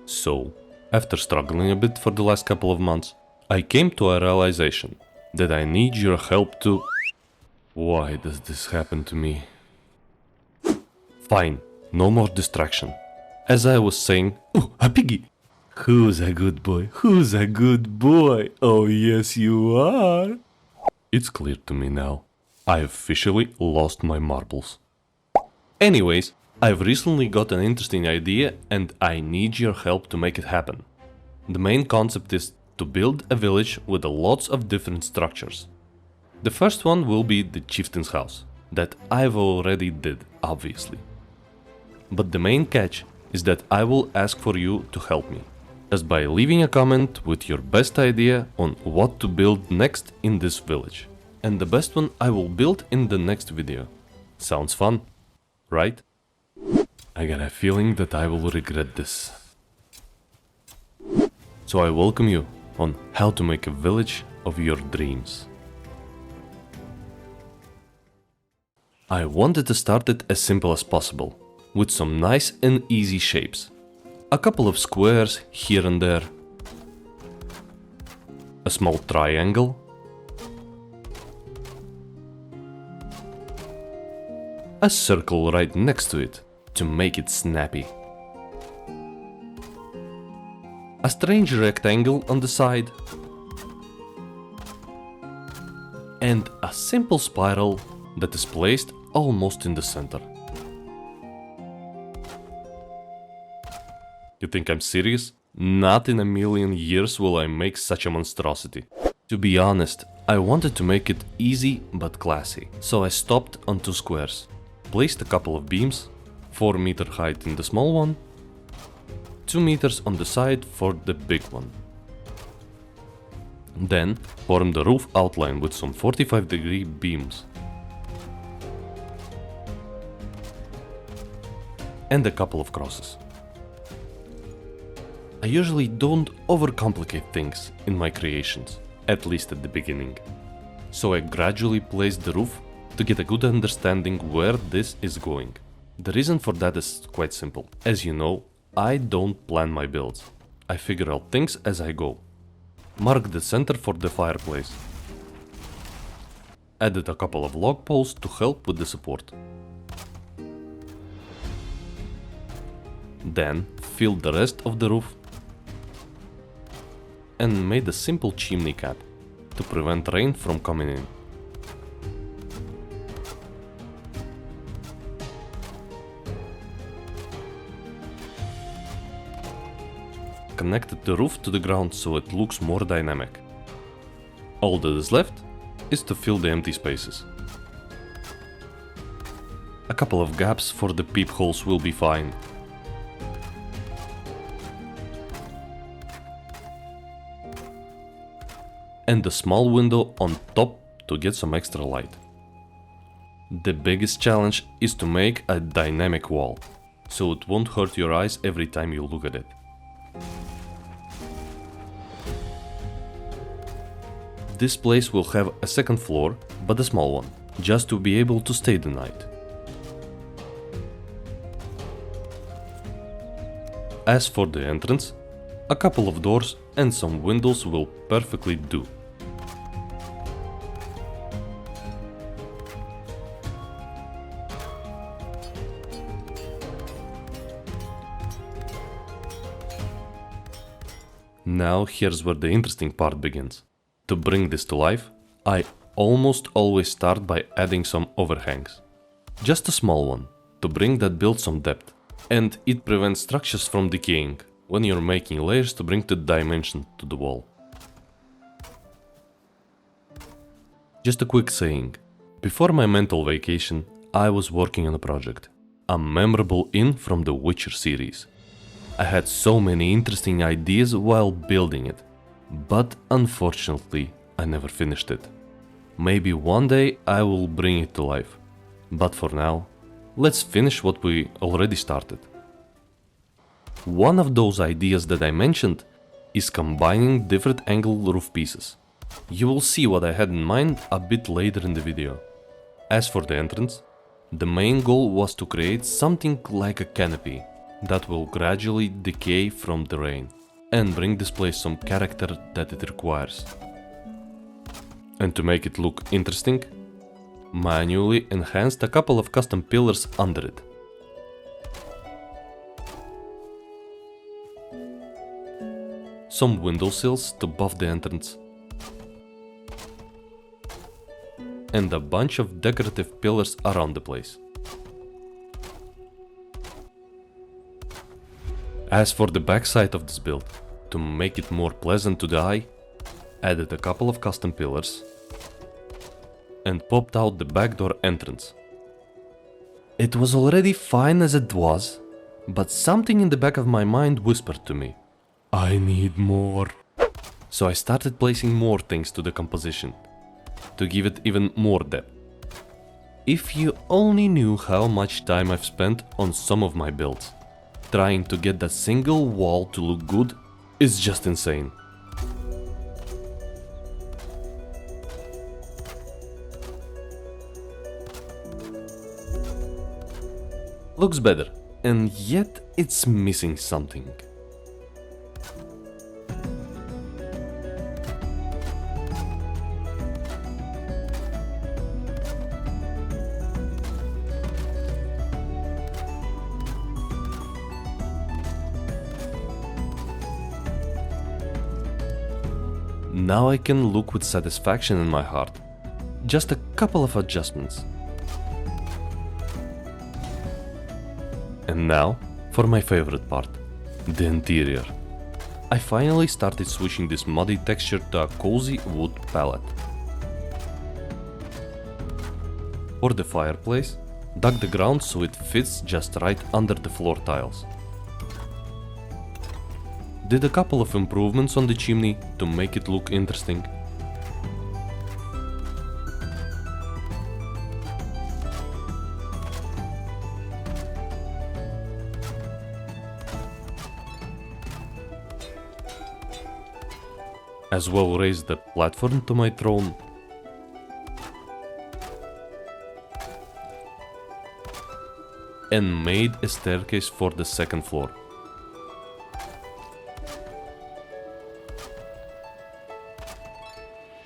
So, after struggling a bit for the last couple of months, I came to a realization that I need your help to... Why does this happen to me? Fine, no more distraction. As I was saying... Oh, a piggy! Who's a good boy? Who's a good boy? Oh yes you are! It's clear to me now. I officially lost my marbles. Anyways, I've recently got an interesting idea and I need your help to make it happen. The main concept is to build a village with lots of different structures. The first one will be the Chieftains house, that I've already did, obviously. But the main catch is that I will ask for you to help me, just by leaving a comment with your best idea on what to build next in this village. And the best one I will build in the next video. Sounds fun, right? I got a feeling that I will regret this. So I welcome you on how to make a village of your dreams. I wanted to start it as simple as possible, with some nice and easy shapes. A couple of squares here and there, a small triangle, a circle right next to it to make it snappy, a strange rectangle on the side, and a simple spiral that is placed almost in the center. You think I'm serious? Not in a million years will I make such a monstrosity. To be honest, I wanted to make it easy but classy, so I stopped on 2 squares, placed a couple of beams, 4 meter height in the small one, 2 meters on the side for the big one. Then formed the roof outline with some 45-degree beams and a couple of crosses. I usually don't overcomplicate things in my creations, at least at the beginning. So I gradually placed the roof to get a good understanding where this is going. The reason for that is quite simple. As you know, I don't plan my builds. I figure out things as I go. Mark the center for the fireplace. Added a couple of log poles to help with the support. Then filled the rest of the roof and made a simple chimney cap to prevent rain from coming in. Connected the roof to the ground so it looks more dynamic. All that is left is to fill the empty spaces. A couple of gaps for the peepholes will be fine. And a small window on top to get some extra light. The biggest challenge is to make a dynamic wall, so it won't hurt your eyes every time you look at it. This place will have a second floor, but a small one, just to be able to stay the night. As for the entrance, a couple of doors and some windows will perfectly do. Now here's where the interesting part begins. To bring this to life, I almost always start by adding some overhangs. Just a small one, to bring that build some depth. And it prevents structures from decaying when you're making layers to bring the dimension to the wall. Just a quick saying. Before my mental vacation, I was working on a project. A memorable inn from the Witcher series. I had so many interesting ideas while building it. But unfortunately, I never finished it. Maybe one day I will bring it to life. But for now, let's finish what we already started. One of those ideas that I mentioned is combining different angle roof pieces. You will see what I had in mind a bit later in the video. As for the entrance, the main goal was to create something like a canopy, that will gradually decay from the rain and bring this place some character that it requires. And to make it look interesting, manually enhanced a couple of custom pillars under it. Some windowsills to buff the entrance, and a bunch of decorative pillars around the place. As for the backside of this build, to make it more pleasant to the eye, added a couple of custom pillars and popped out the back door entrance. It was already fine as it was, but something in the back of my mind whispered to me, I need more. So I started placing more things to the composition, to give it even more depth. If you only knew how much time I've spent on some of my builds, trying to get that single wall to look good is just insane. Looks better, and yet it's missing something. Now I can look with satisfaction in my heart. Just a couple of adjustments. And now for my favorite part, the interior. I finally started switching this muddy texture to a cozy wood palette. For the fireplace, dug the ground so it fits just right under the floor tiles. Did a couple of improvements on the chimney to make it look interesting. As well raised the platform to my throne. And made a staircase for the second floor.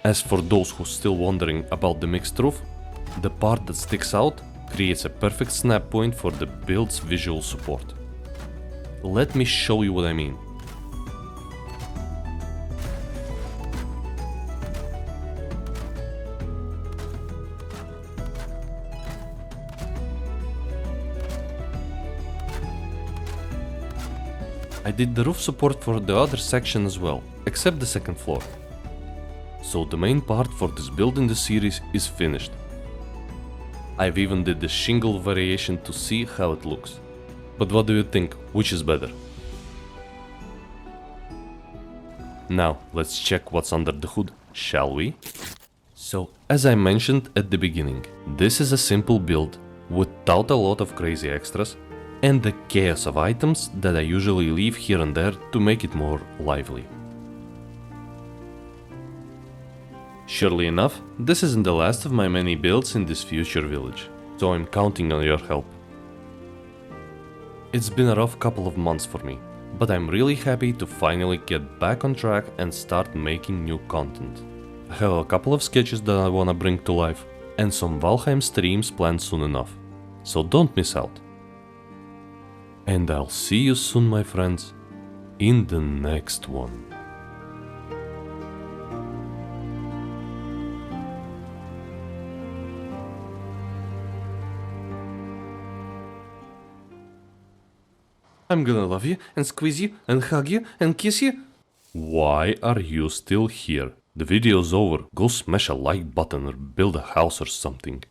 As for those who still wondering about the mixed roof, the part that sticks out creates a perfect snap point for the build's visual support. Let me show you what I mean. I did the roof support for the other section as well, except the second floor. So the main part for this build in the series is finished. I've even did the shingle variation to see how it looks. But what do you think, which is better? Now let's check what's under the hood, shall we? So as I mentioned at the beginning, this is a simple build without a lot of crazy extras and the chaos of items that I usually leave here and there to make it more lively. Surely enough, this isn't the last of my many builds in this future village, so I'm counting on your help. It's been a rough couple of months for me, but I'm really happy to finally get back on track and start making new content. I have a couple of sketches that I wanna bring to life, and some Valheim streams planned soon enough, so don't miss out. And I'll see you soon, my friends, in the next one. I'm gonna love you and squeeze you and hug you and kiss you. Why are you still here? The video's over. Go smash a like button or build a house or something.